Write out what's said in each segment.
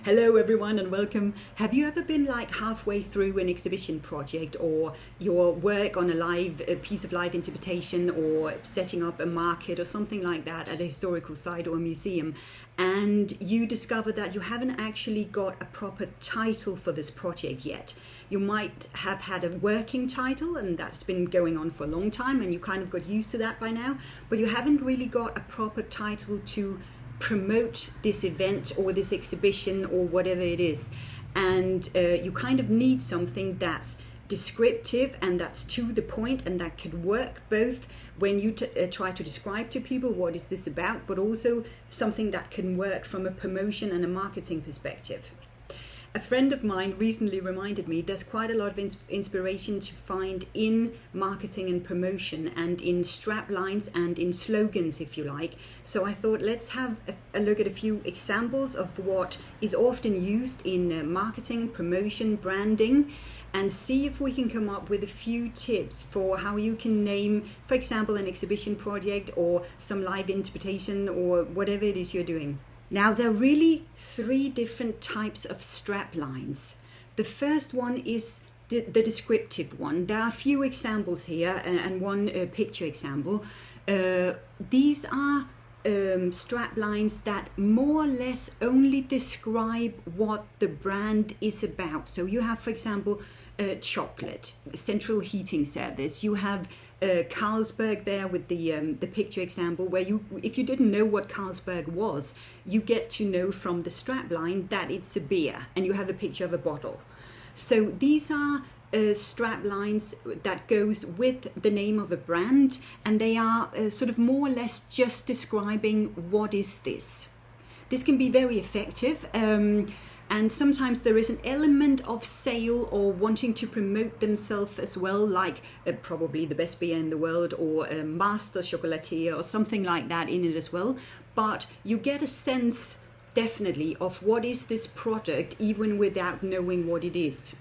Hello everyone and welcome. Have you ever been like halfway through an exhibition project or your work on a piece of live interpretation or setting up a market or something like that at a historical site or a museum, and you discover that you haven't actually got a proper title for this project yet? You might have had a working title and that's been going on for a long time and you kind of got used to that by now, but you haven't really got a proper title to promote this event or this exhibition or whatever it is. And you kind of need something that's descriptive and that's to the point and that could work both when you try to describe to people what is this about, but also something that can work from a promotion and a marketing perspective. A friend of mine recently reminded me there's quite a lot of inspiration to find in marketing and promotion and in straplines and in slogans, if you like. So I thought let's have a look at a few examples of what is often used in marketing, promotion, branding, and see if we can come up with a few tips for how you can name, for example, an exhibition project or some live interpretation or whatever it is you're doing. Now, there are really three different types of straplines. The first one is the descriptive one. There are a few examples here and one picture example. These are straplines that more or less only describe what the brand is about. So you have, for example, chocolate, central heating service. You have Carlsberg there with the picture example where if you didn't know what Carlsberg was, you get to know from the strapline that it's a beer and you have a picture of a bottle. So these are straplines that goes with the name of a brand, and they are sort of more or less just describing what is this. This can be very effective. And sometimes there is an element of sale or wanting to promote themselves as well, like probably the best beer in the world or a master chocolatier or something like that in it as well. But you get a sense definitely of what is this product even without knowing what it is.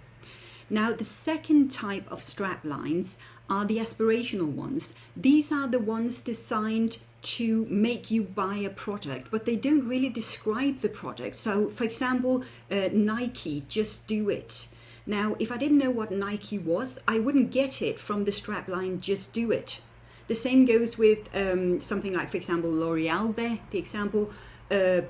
Now, the second type of straplines are the aspirational ones. These are the ones designed to make you buy a product, but they don't really describe the product. So, for example, Nike, just do it. Now, if I didn't know what Nike was, I wouldn't get it from the strapline, just do it. The same goes with something like, for example, L'Oreal there, the example,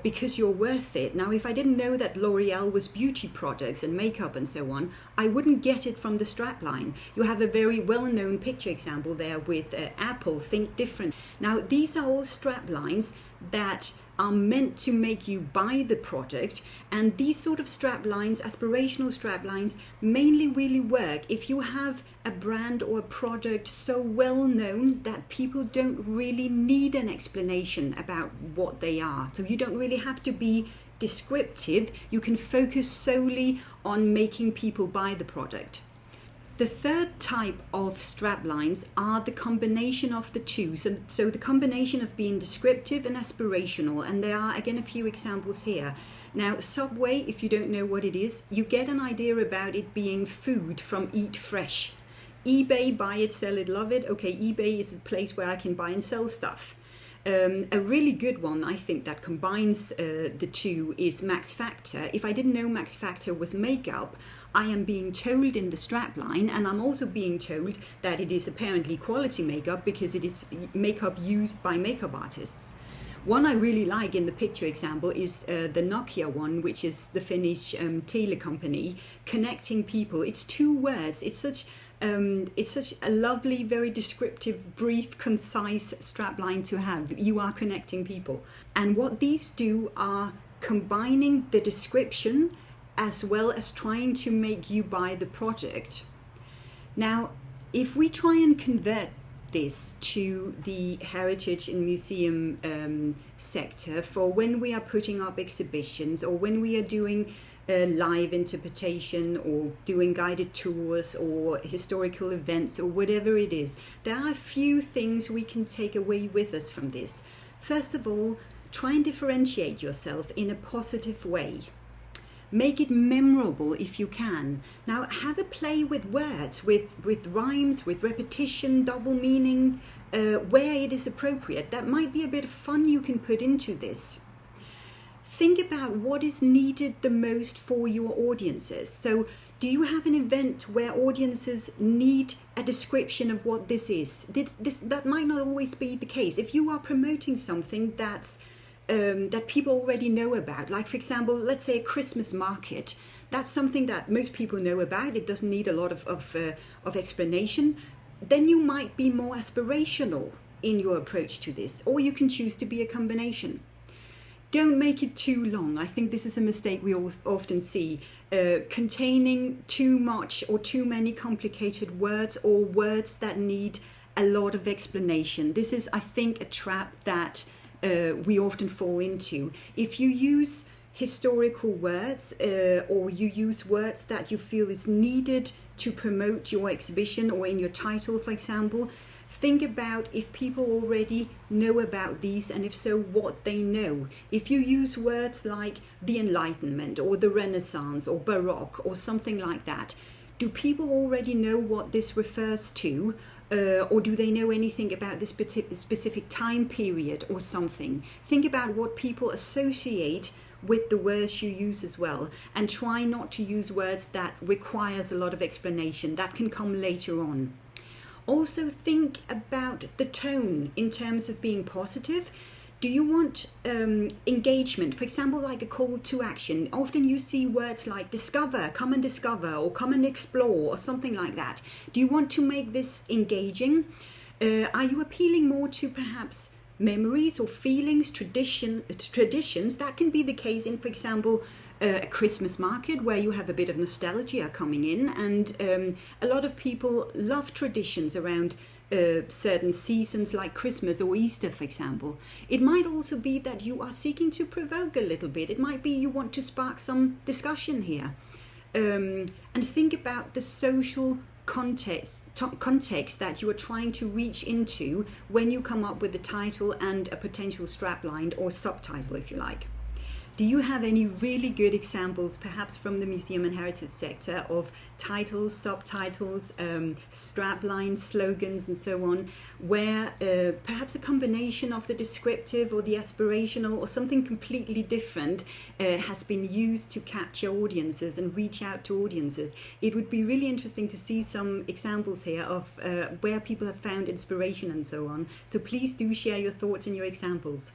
because you're worth it. Now, if I didn't know that L'Oreal was beauty products and makeup and so on, I wouldn't get it from the strapline. You have a very well-known picture example there with Apple, think different. Now, these are all straplines that are meant to make you buy the product, and these sort of straplines, aspirational straplines, mainly really work if you have a brand or a product so well known that people don't really need an explanation about what they are. So you don't really have to be descriptive, you can focus solely on making people buy the product. The third type of straplines are the combination of the two. So the combination of being descriptive and aspirational. And there are, again, a few examples here. Now, Subway, if you don't know what it is, you get an idea about it being food from Eat Fresh. eBay, buy it, sell it, love it. Okay, eBay is a place where I can buy and sell stuff. A really good one, I think, that combines the two is Max Factor. If I didn't know Max Factor was makeup, I am being told in the strapline, and I'm also being told that it is apparently quality makeup because it is makeup used by makeup artists. One I really like in the picture example is the Nokia one, which is the Finnish tele company, connecting people. It's two words. It's such a lovely, very descriptive, brief, concise strapline to have. You are connecting people. And what these do are combining the description as well as trying to make you buy the product. Now, if we try and convert this to the heritage and museum sector for when we are putting up exhibitions or when we are doing live interpretation or doing guided tours or historical events or whatever it is, there are a few things we can take away with us from this. First of all, try and differentiate yourself in a positive way. Make it memorable if you can. Now, have a play with words, with rhymes, with repetition, double meaning, where it is appropriate. That might be a bit of fun you can put into this. think about what is needed the most for your audiences. So do you have an event where audiences need a description of what this is? That might not always be the case. If you are promoting something that's that people already know about, like for example, let's say a Christmas market, that's something that most people know about. It doesn't need a lot of explanation. Then you might be more aspirational in your approach to this, or you can choose to be a combination. Don't make it too long. I think this is a mistake we often see, containing too much or too many complicated words, or words that need a lot of explanation. This is, I think, a trap that we often fall into. If you use historical words or you use words that you feel is needed to promote your exhibition, or in your title, for example, think about if people already know about these, and if so, what they know. If you use words like the Enlightenment or the Renaissance or Baroque or something like that, do people already know what this refers to? Or do they know anything about this specific time period or something? Think about what people associate with the words you use as well, and try not to use words that requires a lot of explanation. That can come later on. Also think about the tone in terms of being positive. Do you want engagement? For example, like a call to action. Often you see words like discover, come and discover, or come and explore, or something like that. Do you want to make this engaging? Are you appealing more to perhaps memories or feelings, traditions? That can be the case in, for example, a Christmas market where you have a bit of nostalgia coming in, and a lot of people love traditions around certain seasons like Christmas or Easter, for example. It might also be that you are seeking to provoke a little bit. It might be you want to spark some discussion here. And think about the social context that you are trying to reach into when you come up with a title and a potential strapline or subtitle, if you like. Do you have any really good examples, perhaps from the museum and heritage sector, of titles, subtitles, straplines, slogans, and so on, where perhaps a combination of the descriptive or the aspirational or something completely different has been used to capture audiences and reach out to audiences? It would be really interesting to see some examples here of where people have found inspiration and so on. So please do share your thoughts and your examples.